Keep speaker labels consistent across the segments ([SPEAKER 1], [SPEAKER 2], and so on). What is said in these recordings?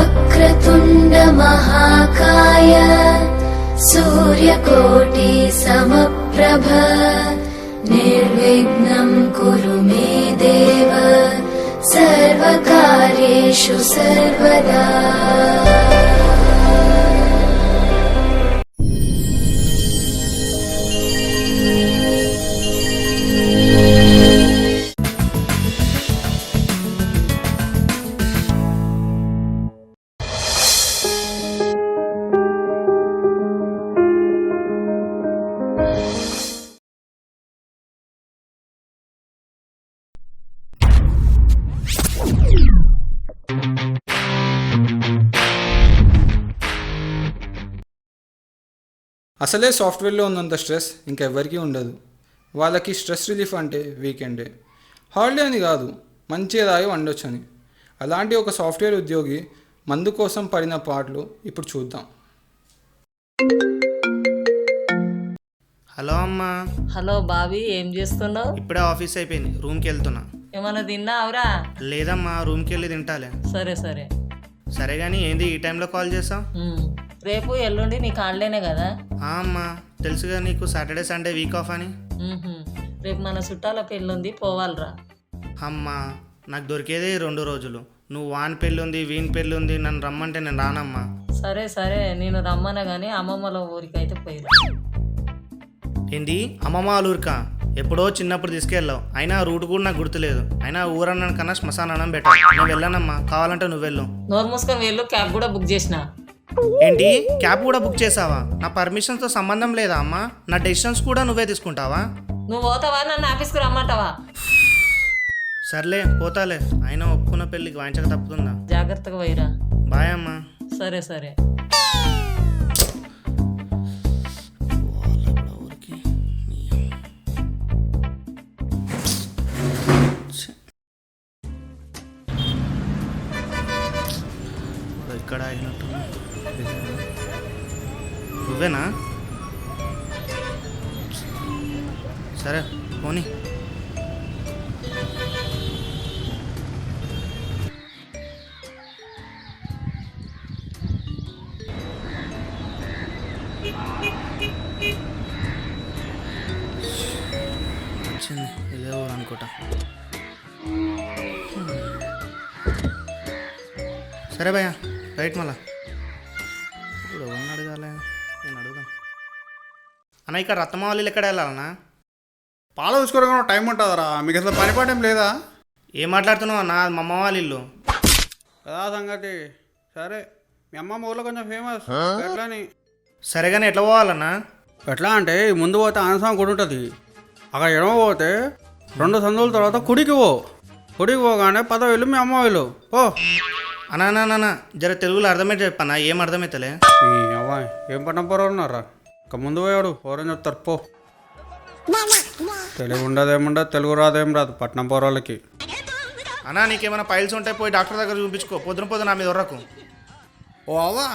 [SPEAKER 1] వక్రతుండ మహాకాయ సూర్యకోటి సమప్రభ నిర్విఘ్నం కురు మే దేవ సర్వకార్యేషు సర్వదా.
[SPEAKER 2] అసలే సాఫ్ట్వేర్లో ఉన్నంత స్ట్రెస్ ఇంకెవ్వరికీ ఉండదు. వాళ్ళకి స్ట్రెస్ రిలీఫ్ అంటే వీకెండే. హాలిడే అని కాదు, మంచిగా తాగి వండొచ్చని. అలాంటి ఒక సాఫ్ట్వేర్ ఉద్యోగి మందు కోసం పడిన పాటలు ఇప్పుడు చూద్దాం.
[SPEAKER 3] హలో అమ్మా.
[SPEAKER 4] హలో బాబీ, ఏం చేస్తున్నావు?
[SPEAKER 3] ఇప్పుడే ఆఫీస్ అయిపోయింది, రూమ్కి వెళ్తున్నా.
[SPEAKER 4] ఏమన్నా తిన్నావురా?
[SPEAKER 3] లేదమ్మా, రూమ్కి వెళ్ళి తింటాలే.
[SPEAKER 4] సరే సరే
[SPEAKER 3] సరే కానీ ఏంది ఈ టైంలో కాల్ చేసావు?
[SPEAKER 4] రేపు ఎల్లుండి నీకు హాలిడేనే కదా?
[SPEAKER 3] అమ్మా తెలుసుగా నీకు సాటర్డే సండే వీక్ ఆఫ్ అని.
[SPEAKER 4] రేపు మన చుట్టాల పెళ్ళి ఉంది, పోవాలిరా.
[SPEAKER 3] అమ్మా నాకు దొరికేదే 2 రోజులు. నువ్వు వాని పెళ్ళి ఉంది, వీని పెళ్ళి ఉంది, నన్ను రమ్మంటే నేను రానమ్మా.
[SPEAKER 4] సరే సరే నేను రమ్మన కానీ అమ్మమ్మల ఊరికి అయితే పోయిరా.
[SPEAKER 3] ఏంది అమ్మమ్మ వాళ్ళ ఊరికా? ఎప్పుడో చిన్నప్పుడు తీసుకెళ్ళావు, అయినా రూట్ కూడా నాకు గుర్తులేదు. అయినా ఊరన్న కన్నా శ్మశానం బెటర్. నేను వెళ్ళానమ్మా, కావాలంటే నువ్వు వెళ్ళు.
[SPEAKER 4] నోరు మూసుకొని వెళ్ళు, క్యాబ్ కూడా బుక్ చేసిన.
[SPEAKER 3] ఏంటి క్యాబ్ కూడా బుక్ చేసావా? నా పర్మిషన్తో సంబంధం లేదా అమ్మా? నా డెసిషన్స్ కూడా నువ్వే తీసుకుంటావా?
[SPEAKER 4] నువ్వు పోతావా, నన్ను ఆఫీస్కి రమ్మంటావా?
[SPEAKER 3] సర్లే పోతాలే, అయినా ఒప్పుకున్న పెళ్ళికి వాయించక తప్పుతుందా?
[SPEAKER 4] జాగ్రత్తగా పోయిరా.
[SPEAKER 3] బాయ్ అమ్మా.
[SPEAKER 4] సరే సరే
[SPEAKER 3] ఇక్కడ ఆగినట్టు నువ్వేనా? సరే పోనీ. వచ్చింది, ఇదే ఊరు అనుకుంటా. సరే భయ్యా రైట్. మళ్ళా ఇప్పుడు ఎవరిని అడగాలి? నేను అడుగుదాం. అన్న ఇక్కడ రత్నమావళిలు ఎక్కడ వెళ్ళాలన్నా?
[SPEAKER 5] పాలు చూసుకోవడం టైం ఉంటుందరా? మీకు అసలు పనిపాటేం లేదా?
[SPEAKER 3] ఏం మాట్లాడుతున్నావు అన్న? మా అమ్మ వాళ్ళ ఇల్లు
[SPEAKER 5] కదా సంగతి. సరే మీ అమ్మమ్మ ఊళ్ళో కొంచెం ఫేమస్ ఎట్లని.
[SPEAKER 3] సరేగానే ఎట్లా పోవాలన్నా?
[SPEAKER 5] ఎట్లా అంటే ముందు పోతే ఆనస్వామి గుడి ఉంటుంది, అక్కడ ఎడమ పోతే 2 సందుల తర్వాత కుడికి పోగానే 10వ ఇల్లు మీ అమ్మ ఇల్లు. ఓ
[SPEAKER 3] అన్నా జర తెలుగులో అర్థమైతే చెప్పన్నా, ఏం అర్థమైతలే.
[SPEAKER 5] మీ అమ్మాయి ఏం పట్టం పోరాడు ఉన్నారా? ఇక ముందు పోయాడు ఎవరైనా చెప్తారు పో. తెలుగు ఉండదేముండదు, తెలుగు రాదేం రాదు పట్నం పోరాళ్ళకి.
[SPEAKER 3] అన్నా నీకేమైనా పైల్స్ ఉంటే పోయి డాక్టర్ దగ్గర చూపించుకో, పొద్దున నా మీద ఉర్రకు.
[SPEAKER 5] ఓ అవ్వా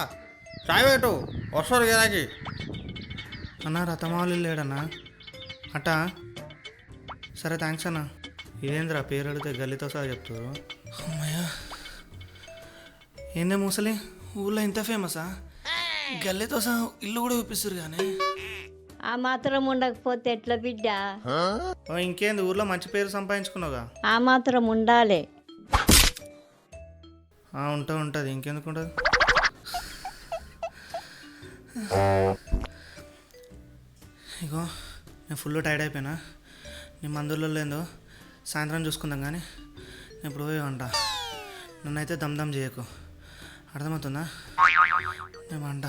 [SPEAKER 5] చాయ్ పెట్టు, వస్తారు గిరాకి.
[SPEAKER 3] అన్నా రతమాలు లేడన్నా అట్టా? సరే థ్యాంక్స్ అన్నా. ఇదేంద్రా పేరు అడిగితే గల్లీతో సహా చెప్తారు. అమ్మయ్యా ఏందే మూసలి, ఊళ్ళో ఇంత ఫేమసా? గల్లీతో సహా ఇల్లు కూడా చూపిస్తారు కానీ.
[SPEAKER 6] ఆ మాత్రం ఉండకపోతే ఎట్లా బిడ్డ?
[SPEAKER 3] ఇంకేంది ఊర్లో మంచి పేరు సంపాదించుకున్నావుగా.
[SPEAKER 6] ఆ మాత్రం ఉండాలి.
[SPEAKER 3] ఉంటుంది ఇంకెందుకు ఉండదు. ఇగో నేను ఫుల్ టైర్డ్ అయిపోయినా. నీ మందుల్లో లేదో సాయంత్రం చూసుకుందాం కానీ నేను ఇప్పుడు పోయి వంట. నన్నైతే దమ్ చేయకు, అర్థమవుతుందా? నేను వంట.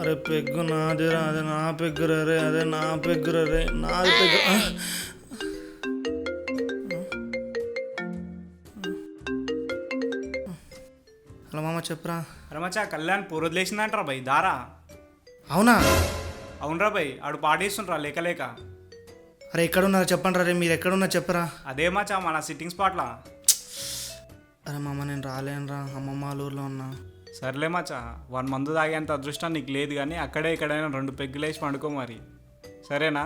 [SPEAKER 3] అరే పెగ్గు నాదిరా, అదే నా పెగ్గురా రే, అదే నా పెగ్గురా రే, నాది పెగ్గు. హలో మామ చెప్పురా.
[SPEAKER 7] రమచా కళ్యాణ్ పూరొదిలేసిందంటారా భయ్ దారా?
[SPEAKER 3] అవునా?
[SPEAKER 7] అవునరా భయ్, ఆడు పాడేస్తుండ్రా లేక.
[SPEAKER 3] అరే ఎక్కడున్నారా చెప్పండి రా. మీరు ఎక్కడున్నారు చెప్పరా.
[SPEAKER 7] అదే మచా మన సిట్టింగ్ స్పాట్లా.
[SPEAKER 3] అరే మామ నేను రాలేనురా, అమ్మమ్మ వాళ్ళ ఊర్లో ఉన్నా.
[SPEAKER 7] సర్లే మచ్చా 1 మందు తాగేంత అదృష్టం నీకు లేదు కానీ అక్కడే ఇక్కడైనా 2 పెగ్గులు వేసి పండుకో మరి, సరేనా?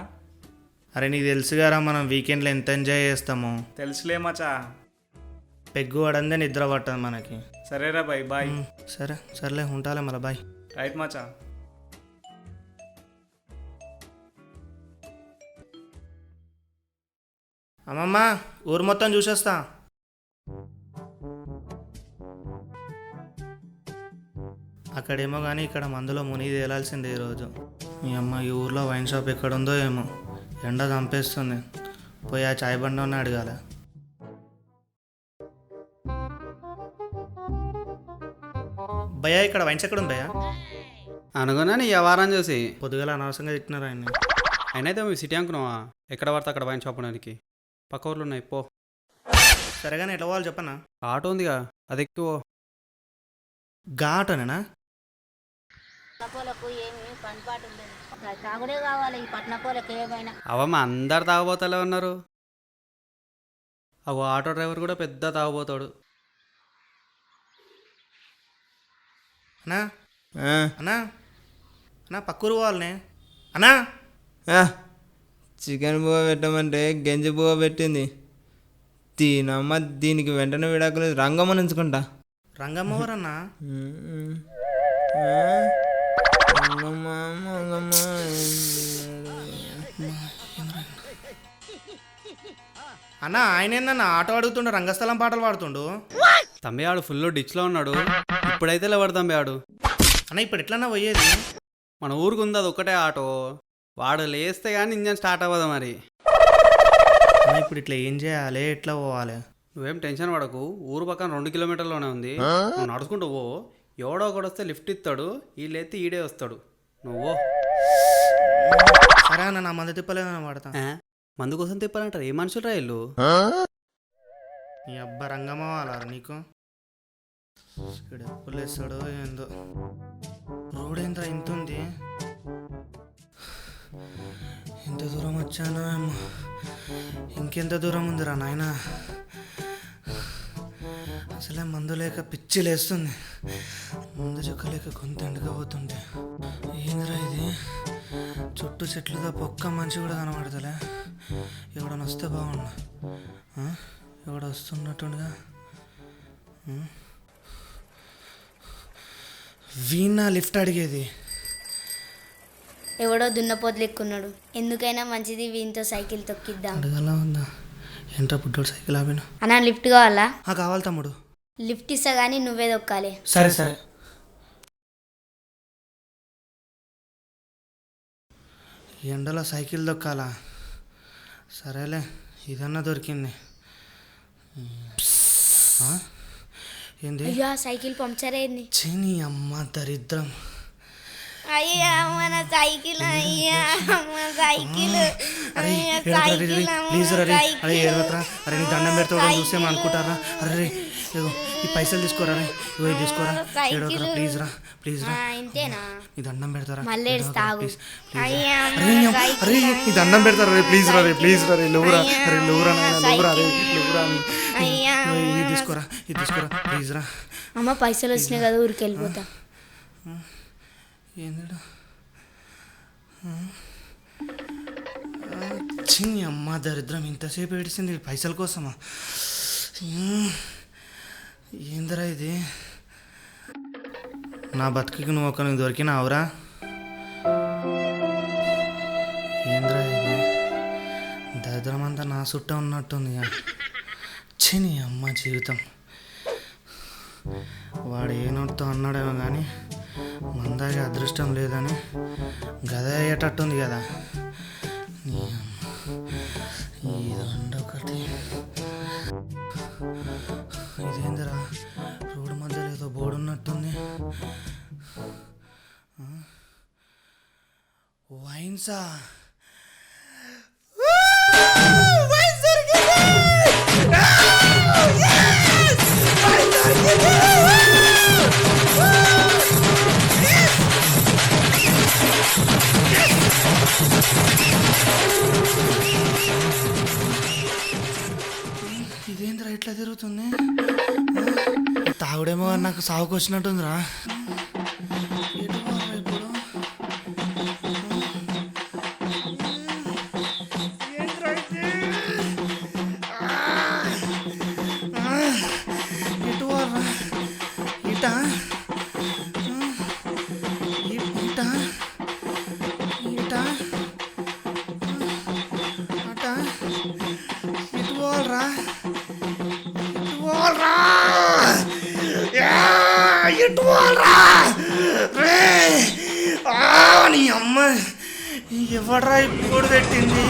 [SPEAKER 3] అరే నీకు తెలుసుగారా మనం వీకెండ్లో ఎంత ఎంజాయ్ చేస్తామో.
[SPEAKER 7] తెలుసులే మచ్చా.
[SPEAKER 3] పెగ్గు పడందే నిద్ర పట్టదు మనకి.
[SPEAKER 7] సరేరా బాయ్ బాయ్.
[SPEAKER 3] సర్లే ఉంటాలే మళ్ళీ బాయ్.
[SPEAKER 7] రైట్ మచ్చా.
[SPEAKER 3] అమ్మమ్మ ఊరు మొత్తం చూసేస్తా. అక్కడేమో కానీ ఇక్కడ మందులో మునిగి తేలాల్సిందే ఈరోజు. మీ అమ్మ ఈ ఊర్లో వైన్ షాప్ ఎక్కడుందో ఏమో, ఎండ చంపేస్తుంది. పోయి ఆ చాయ్ బండి ఉన్న అడగాల. భయ్యా ఇక్కడ వైన్స్ ఎక్కడ ఉంది భయ్యా?
[SPEAKER 5] అనుకున్నా నీ వ్యవహారం చూసి
[SPEAKER 3] పొద్దుగల అనవసరంగా తిట్టినారు ఆయన్ని.
[SPEAKER 5] అయినైతే మీ సిటీ అనుకున్నావా? ఎక్కడ పడితే అక్కడ వైన్ షాప్ ఉండడానికి పక్క ఊర్లు ఉన్నాయి పో.
[SPEAKER 3] సరేగానే ఎట్లా పోవాలి చెప్పన్నా?
[SPEAKER 5] ఆటో ఉందిగా అది ఎక్కువ.
[SPEAKER 3] ఘాటనేనా?
[SPEAKER 8] పట్నపోలకు ఏమి పనిపాటు ఉండదు, తాగుడే కావాలి ఈ పట్నపోలకు ఏమైనా.
[SPEAKER 5] అవమ్మ అందరు తాగబోతలే ఉన్నారు. అవు ఆటో డ్రైవర్ కూడా పెద్ద తాగబోతాడు.
[SPEAKER 3] అన్నా అన్నా అన్నా పక్కూరు పోవాలనే అన్నా.
[SPEAKER 9] చికెన్ బువ్వ పెట్టమంటే గంజి బువ్వ పెట్టింది. దీనమ్మ దీనికి వెంటనే విడాకులు రంగమ్మ నుంచుకుంటా.
[SPEAKER 3] రంగమ్మ ఎవరన్నా?
[SPEAKER 9] రంగమ్మ మంగమ్మ.
[SPEAKER 3] అన్నా ఆయన ఏందన్నా ఆటో అడుగుతుండు, రంగస్థలం పాటలు పాడుతుండు.
[SPEAKER 5] తమ్మి ఆడు ఫుల్ డిచ్లో ఉన్నాడు. ఇప్పుడైతే లేవాడు తమ్మి ఆడు.
[SPEAKER 3] అన్న ఇప్పుడు ఎట్లన్నా పోయేది?
[SPEAKER 5] మన ఊరికి ఉంది అది ఒక్కటే ఆటో. వాడు లేస్తే కానీ ఇంజన్ స్టార్ట్ అవ్వదు మరి.
[SPEAKER 3] అన్న ఇప్పుడు ఇట్లా ఏం చేయాలి, ఎట్లా పోవాలి?
[SPEAKER 5] నువ్వేం టెన్షన్ పడకు. ఊరు పక్కన 2 కిలోమీటర్లోనే ఉంది. నువ్వు నడుచుకుంటూ పో. ఎవడో ఒకడు వస్తే లిఫ్ట్ ఇస్తాడు, వీళ్ళైతే ఈడే వస్తాడు. నువ్వు
[SPEAKER 3] సరే అన్న, నా మంది తిప్పలేదన్న వాడతా.
[SPEAKER 5] మందు కోసం తిప్పాలంటారు. ఏ మనుషులు రా ఇల్లు?
[SPEAKER 3] నీ అబ్బా రంగమ్మ వాళ్ళ నీకు ఇక్కడ ఎప్పుడు వేస్తాడో ఏందో. రోడ్ ఏంద్రా ఇంత ఉంది? ఎంత దూరం వచ్చానో ఏమో. ఇంకెంత దూరం ఉందిరా నాయనా. అసలే మందు లేక పిచ్చి లేస్తుంది. ముందు చెక్కలేక కొంత ఎండకపోతుంటే ఏందిరా ఇది? చుట్టూ చెట్లుగా పొక్క మంచి కూడా కనబడతలే. ఎవడన్నా వస్తే బాగుండు. ఎవడ వస్తున్నట్టుగా. వీణా లిఫ్ట్ అడిగేది?
[SPEAKER 8] ఎవడో దున్నపోతులు ఎక్కున్నాడు, ఎందుకైనా మంచిది వీనితో సైకిల్ తొక్కిద్దాం.
[SPEAKER 3] అడగలా ఉందా? ఏంట్రా పుట్టోడు సైకిల్ ఆపిన?
[SPEAKER 8] అన్నా లిఫ్ట్ కావాలా?
[SPEAKER 3] కావాలి తమ్ముడు.
[SPEAKER 8] లిఫ్ట్ ఇస్తా కానీ నువ్వే తొక్కాలి.
[SPEAKER 3] సరే సరే. ఎండలో సైకిల్ తొక్కాలా? సరేలే ఇదన్నా దొరికింది. ఏంది?
[SPEAKER 8] అయ్యా సైకిల్ పంక్చర్ అయింది.
[SPEAKER 3] చిని అమ్మ దరిద్రం.
[SPEAKER 8] అయ్యా మన సైకిల్, అయ్యా మన సైకిల్,
[SPEAKER 3] ప్లీజ్ రే. అరే ఏడవకరా. అరే నీ దండం పెడతావు చూసేమో అనుకుంటారా? అరే ఇగో ఈ పైసలు తీసుకోరా రే. ఇగో ఇది తీసుకోరా. ఏడవకరా ప్లీజ్ రా, ప్లీజ్ రా.
[SPEAKER 8] ఇంతేనా?
[SPEAKER 3] నీ దండం పెడతారా?
[SPEAKER 8] మళ్ళీ తాగు.
[SPEAKER 3] అరే నీ దండం పెడతారా రే, ప్లీజ్ రా రే, ప్లీజ్ రా రే. లేవురా అరే, లేవురా నాయనా, లేవురా రే, లేవురా. ఇది తీసుకోరా, ఇది తీసుకోరా ప్లీజ్ రా.
[SPEAKER 8] అమ్మ పైసలు వచ్చినాయి కదా ఊరికి వెళ్ళిపోతా.
[SPEAKER 3] ఏంటా చిన్ని అమ్మ దరిద్రం ఇంతసేపు ఏడిసింది పైసల కోసమా? ఏందిరా ఇది? నా బతుకుకి నువ్వు ఒకరికి దొరికినావురా? ఏందిరా ఇది? దరిద్రం అంతా నా చుట్ట ఉన్నట్టుంది. చిని అమ్మ జీవితం. వాడు ఏ నోటితో అన్నాడేమో కానీ మందాకి అదృష్టం లేదని గద అయ్యేటట్టుంది కదా. ఇదొకటి. ఇదేందిరా రోడ్డు మధ్యలో ఏదో బోర్డు ఉన్నట్టుంది. వైన్సా? ఇదేంద్రా ఇట్లా తిరుగుతుంది? తాగుడు దేవుడేమో నాకు సాగుకు వచ్చినట్టుందిరా. ఎటు పోవాలా ఇప్పుడు? ఏంట్రా ఇది? ఎటు పోవాలా? ఇటా? ఇటా? ఇటా? అటా? ఎటు పోవాలరా? ఎటు పోవాలరా? ఎటు పోవాలరా? రే! నీ అమ్మ ఎవడ్రా ఇప్పుడు పెట్టింది?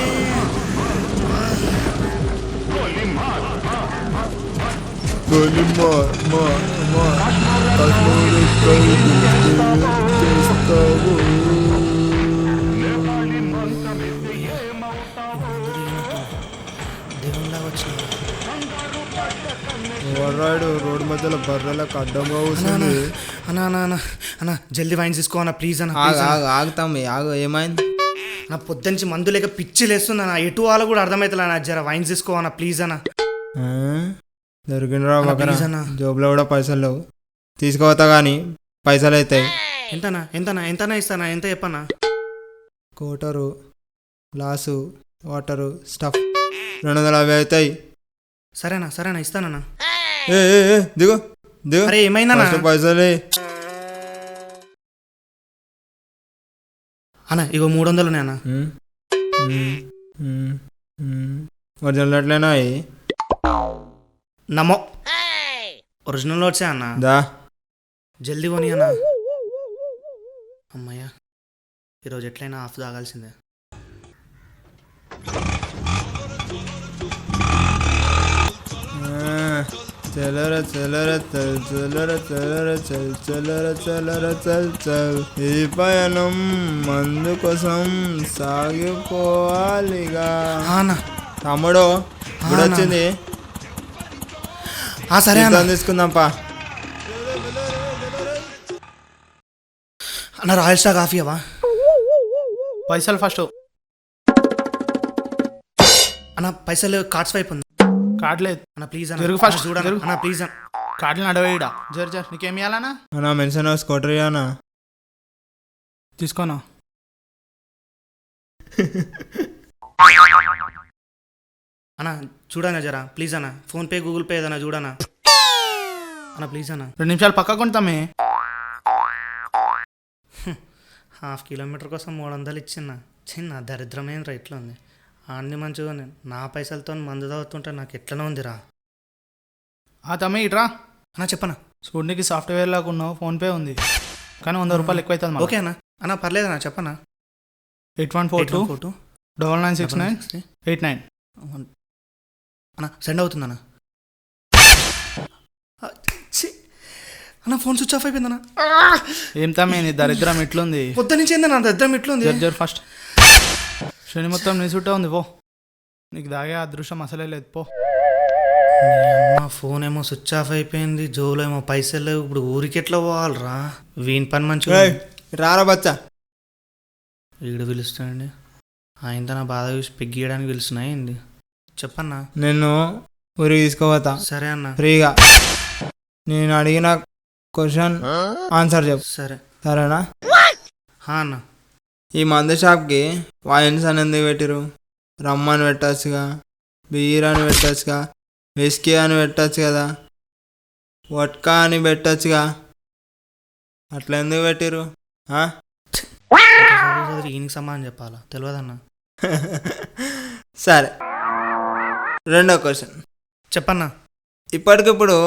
[SPEAKER 3] దేవుళ్ళ వచ్చిన
[SPEAKER 9] ఎవరాడు రోడ్డు మధ్యలో బర్రెలకు అడ్డంగా కూర్చుంది.
[SPEAKER 3] అన్నా అన్నా అన్నా అన్నా జల్దీ వైన్స్ తీసుకో అన్న ప్లీజ్ అన్న
[SPEAKER 9] ఆగుతాం ఆగు. ఏమైంది?
[SPEAKER 3] నా పొద్దుంచి మందు లేక పిచ్చి లేస్తుంది అన్న. ఎటు వాళ్ళ కూడా అర్థమవుతుంది అన్న. జర వైన్స్ తీసుకో అన్న ప్లీజ్ అన్న.
[SPEAKER 9] దొరికినరా పక్కన
[SPEAKER 3] ప్లీజ్ అన్న.
[SPEAKER 9] జోబులో కూడా పైసలు లేవు. తీసుకుపోతా కానీ పైసలు అవుతాయి.
[SPEAKER 3] ఎంతనా ఎంతనా ఎంతనా ఇస్తానా? ఎంత చెప్పన్నా?
[SPEAKER 9] కోటరు, గ్లాసు, వాటరు, స్టఫ్ 250 అవుతాయి.
[SPEAKER 3] సరేనా సరేనా ఇస్తానన్నా.
[SPEAKER 9] ఏ దిగు దిగు.
[SPEAKER 3] అరే ఏమైందన్నా?
[SPEAKER 9] ఫస్ట్ పైసలే.
[SPEAKER 3] అన్న ఇగో 300 ఉన్నాయి అన్న.
[SPEAKER 9] ఒరిజినల్ ఎట్లయినా
[SPEAKER 3] నమ్మో ఒరిజినల్ వచ్చా అన్న.
[SPEAKER 9] దా
[SPEAKER 3] జల్దీ కొని అన్న. అమ్మయ్యా ఈరోజు ఎట్లయినా హాఫ్ తాగాల్సిందే.
[SPEAKER 9] చలర చలర చల్ చలర చలర చల్ చలర చలర చల్ చల్. ఈ పయనం మందు కోసం సాగిపోవాలిగా.
[SPEAKER 3] అన్న
[SPEAKER 9] తమ్ముడు ఇప్పుడు వచ్చింది.
[SPEAKER 3] సరే అన్న
[SPEAKER 9] తీసుకుందాంపా.
[SPEAKER 3] అన్న రాయల్ స్టార్ కాఫీ అవా?
[SPEAKER 5] పైసలు ఫస్ట్.
[SPEAKER 3] అన్న పైసలు కార్డ్స్ వైపు ఉంది.
[SPEAKER 5] కార్డు లేదు
[SPEAKER 3] అన్న ప్లీజ్ అన్న
[SPEAKER 5] జరుగు ఫస్ట్,
[SPEAKER 3] చూడన్న
[SPEAKER 5] జరుగు.
[SPEAKER 3] అన్న ప్లీజ్ అన్న.
[SPEAKER 5] కార్డులు నడవేయడా. జర నీకేం ఇవ్వాలన్నా?
[SPEAKER 9] అన్నా మెన్షన్ హౌస్ కొట్టరియానా
[SPEAKER 5] తీసుకోనా?
[SPEAKER 3] అన్న చూడన్నా జరా ప్లీజ్ అన్న. ఫోన్పే గూగుల్ పే ఏదన్నా చూడన్నా అన్న ప్లీజ్ అన్న.
[SPEAKER 5] 2 నిమిషాలు పక్క కొంటామే.
[SPEAKER 3] హాఫ్ కిలోమీటర్ కోసం 300 ఇచ్చిన చిన్న దరిద్రమైన ఇట్లా ఉంది. అన్ని మంచిగా ఉంది. నా పైసలతో మందు తాగుతుంటే నాకు ఎట్లనే ఉందిరా.
[SPEAKER 5] తమ్మి ఇట్రా.
[SPEAKER 3] అన్న చెప్పనా?
[SPEAKER 5] చూడనికి సాఫ్ట్వేర్ లాగా ఉన్నావు. ఫోన్పే ఉంది కానీ 100 రూపాయలు ఎక్కువ అవుతుంది.
[SPEAKER 3] ఓకే అన్న. అన్న పర్లేదన్నా చెప్పనా?
[SPEAKER 5] 8142 9969 89.
[SPEAKER 3] అన్న సెండ్ అవుతుందన్న. అన్న ఫోన్ స్విచ్ ఆఫ్ అయిపోయిందన్న.
[SPEAKER 5] ఏం తమ్మి నీ దరిద్రం ఎట్లుంది?
[SPEAKER 3] పొద్దు నుంచి ఏందన్న దరిద్రం ఎట్లుంది?
[SPEAKER 5] జర ఫస్ట్ శని మొత్తం నీ చుట్టే ఉంది. పో నీకు దాగే అదృష్టం అసలే లేదు. పో.
[SPEAKER 3] మా ఫోన్ ఏమో స్విచ్ ఆఫ్ అయిపోయింది. జోలో ఏమో పైసలు లేవు. ఇప్పుడు ఊరికి ఎట్లా పోవాలరా? వీని పని మంచిగా
[SPEAKER 9] రారా బచ్చా.
[SPEAKER 3] వీడు పిలుస్తాడండి. ఆయనతో నా బాధ చూసి పెగ్గియడానికి పిలుస్తున్నాయి ఏంది? చెప్పన్నా.
[SPEAKER 9] నేను ఊరికి తీసుకోపోతా
[SPEAKER 3] సరే అన్న.
[SPEAKER 9] ఫ్రీగా. నేను అడిగిన క్వశ్చన్ ఆన్సర్ చెప్పు.
[SPEAKER 3] సరే
[SPEAKER 9] సరేనా?
[SPEAKER 3] అన్న.
[SPEAKER 9] ఈ మందు షాప్కి వైన్స్ అని ఎందుకు పెట్టిరు? రమ్ అని పెట్టచ్చుగా, బీర్ అని పెట్టచ్చుగా, విస్కీ అని పెట్టచ్చు కదా, వడ్కా అని పెట్టచ్చుగా. అట్లా ఎందుకు పెట్టిరు?
[SPEAKER 3] ఈయనకి సమాధానం చెప్పాలా? తెలియదన్నా.
[SPEAKER 9] సరే రెండో క్వశ్చన్
[SPEAKER 3] చెప్పన్నా.
[SPEAKER 9] ఇప్పటికిప్పుడు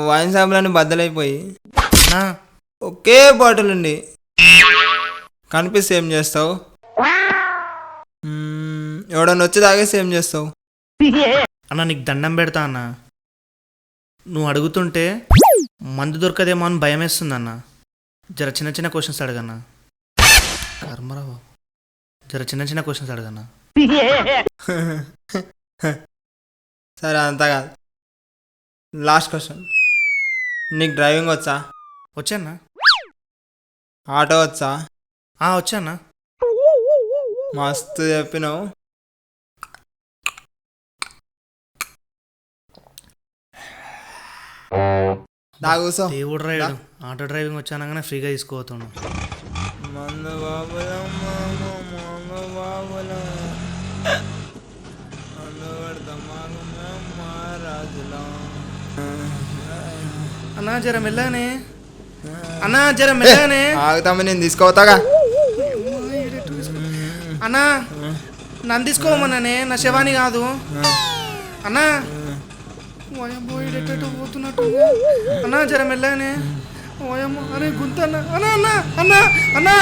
[SPEAKER 9] వైన్ షాపులన్నీ బద్దలైపోయి
[SPEAKER 3] అన్నా
[SPEAKER 9] ఒకే బాటిల్ ఉండి కనిపిస్తే ఏం చేస్తావు? ఎవడన్నా వచ్చి తాగేసి ఏం చేస్తావు?
[SPEAKER 3] అన్న నీకు దండం పెడతా అన్న. నువ్వు అడుగుతుంటే మందు దొరకదేమో అని భయం వేస్తుంది అన్న. జర చిన్న చిన్న క్వశ్చన్స్ అడగన్నా. కర్మరావు జర చిన్న చిన్న క్వశ్చన్స్ అడగన్నా.
[SPEAKER 9] సరే అంతా కాదు. Last question. నీకు డ్రైవింగ్ వచ్చా?
[SPEAKER 3] వచ్చానా?
[SPEAKER 9] ఆటో వచ్చా?
[SPEAKER 3] వచ్చానా?
[SPEAKER 9] మస్తు చెప్పినావు. దాగుసో
[SPEAKER 3] దేవుడు రైడు ఆటో డ్రైవింగ్ వచ్చానగానే ఫ్రీగా తీసుకోవతుండు.
[SPEAKER 9] మందు బాబులం మందు బాబులం మందు పెడతాం రాజులం.
[SPEAKER 3] అన్నా జర మెల్లగానే, అన్నా జర మెల్లగానే.
[SPEAKER 9] ఆగుతాము, నేను తీసుకోవతాగా.
[SPEAKER 3] అన్నా నన్ను తీసుకోమన్నానే, నా శవాని కాదు అన్నా. ఓయమ్మోయిడెట్టు పోతున్నట్టు అన్నా, జర మెల్లగానే. ఓయమ్మ అరే గుంత అన్న అన్నా అన్నా అన్నా అన్నా.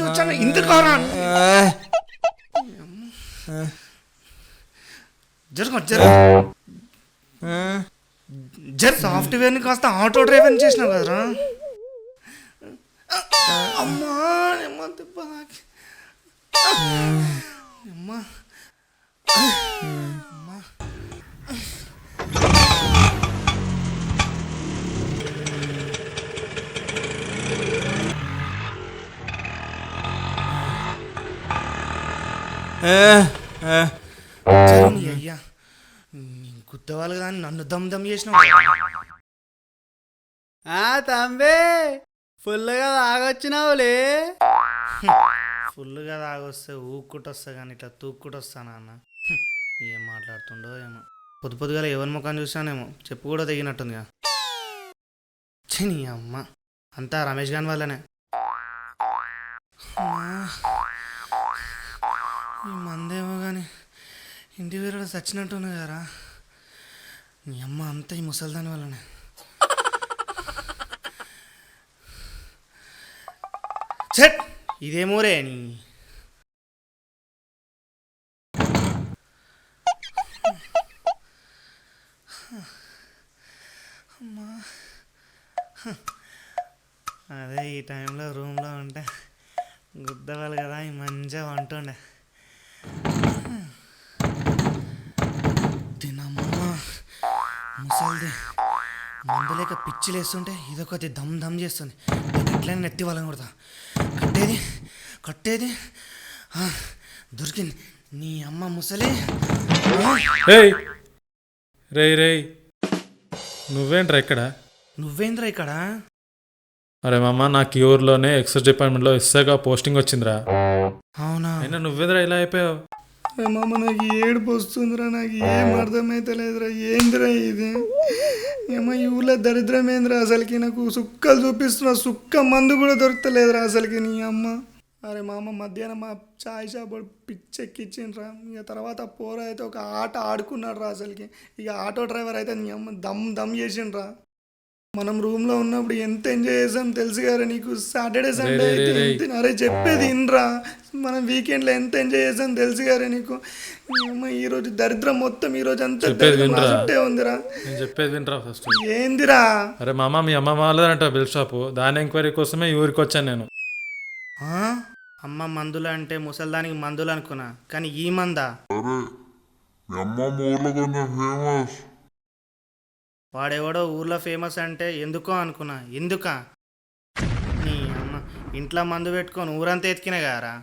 [SPEAKER 3] వచ్చాను ఇంత కారా జర జర జర సాఫ్ట్వేర్ని కాస్త ఆటో డ్రైవర్ని చేసినావు కదరా. అమ్మా అమ్మ దెబ్బ తాకి. అమ్మా అమ్మా అయ్యా గుద్దవాళ్ళు కానీ నన్ను దమ్ దమ్ చేసినావు.
[SPEAKER 5] తంబే ఫుల్గా తాగొచ్చినావులే.
[SPEAKER 3] ఫుల్గా తాగొస్తే ఊక్కుంటూ వస్తా కానీ ఇట్లా తూక్కుంటూ వస్తానా అన్న. ఏం మాట్లాడుతుండో ఏమో. పొద్దు పొద్దుగా ఎవరి ముఖాన్ని చూసానేమో చెప్పు కూడా తెగినట్టుందిగా. నీ అమ్మ అంతా రమేష్ గాని వల్లనే. ఈ మందేమో కానీ ఇంటి వీరుడు చచ్చినట్టుంది కదరా. నీ అమ్మ అంతా ఈ ముసలిదాని వల్లనే. చెట్ ఇదేమోరే నీ అమ్మా. అదే ఈ టైంలో రూమ్లో ఉంటే గుద్దవాలి కదా, ఈ మంచిగా వంటుండే. తినమ్మా ముసలిది మందులేక పిచ్చి లేస్తుంటే ఇదొకటి దమ్ దమ్ చేస్తుంది. ఎట్లయినా నెత్తి వాళ్ళని కొడతా. కట్టేది కట్టేది దొరికింది. నీ అమ్మ ముసలి.
[SPEAKER 10] రేయ్ రేయ్ నువ్వేంట్రా ఇక్కడ?
[SPEAKER 3] నువ్వేంద్రా ఇక్కడ?
[SPEAKER 10] అరే మామ, నాకు ఈ ఊర్లోనే ఎక్సైజ్ డిపార్ట్మెంట్లో ఎస్ఐగా పోస్టింగ్ వచ్చిందిరా.
[SPEAKER 3] అవునా?
[SPEAKER 10] అయినా నువ్వేంద్రా ఇలా అయిపోయావు?
[SPEAKER 3] మామ నాకు ఏడుపు వస్తుందిరా, నాకు ఏం అర్థమైతలేదురా. ఏందిరా ఇది? ఏమో ఈ ఊళ్ళో దరిద్రమేంద్రా అసలుకి. నాకు సుక్కలు చూపిస్తున్నా, సుక్క మందు కూడా దొరకలేదురా అసలుకి. నీ అమ్మ. అరే మామ మధ్యాహ్నం మా చాయ్ షాప్ పిచ్చెక్కిచ్చిండ్రా. ఇక తర్వాత పోరా అయితే ఒక ఆట ఆడుకున్నాడు రా అసలుకి. ఇక ఆటో డ్రైవర్ అయితే నీ అమ్మ దమ్ దమ్ చేసిండ్రా. మనం రూమ్లో ఉన్నప్పుడు ఎంత ఎంజాయ్ చేసాం తెలుసు కదా నీకు. సాటర్డే సండే అయితే ఎంత. అరే చెప్పేది ఇన్రా, మనం వీకెండ్లో ఎంత ఎంజాయ్ చేసాం తెలుసు కదా నీకు. ఈరోజు దరిద్రం మొత్తం ఈరోజు అంతా ఉందిరా.
[SPEAKER 10] నేను చెప్పేది వినరా ఫస్ట్.
[SPEAKER 3] ఏందిరా?
[SPEAKER 10] అరే మామ, మీ అమ్మ వాళ్ళదంట బిల్ షాపు, దాని ఎంక్వైరీ కోసమే ఈ ఊరికి వచ్చాను నేను.
[SPEAKER 3] అమ్మ మందులు అంటే ముసలిదానికి మందులు అనుకున్నా, కానీ ఈ మందా? వాడెవడో ఊర్లో ఫేమస్ అంటే ఎందుకో అనుకున్నా. ఎందుకా? నీ అమ్మ ఇంట్లో మందు పెట్టుకొని ఊరంతా ఎతికినా కదరా.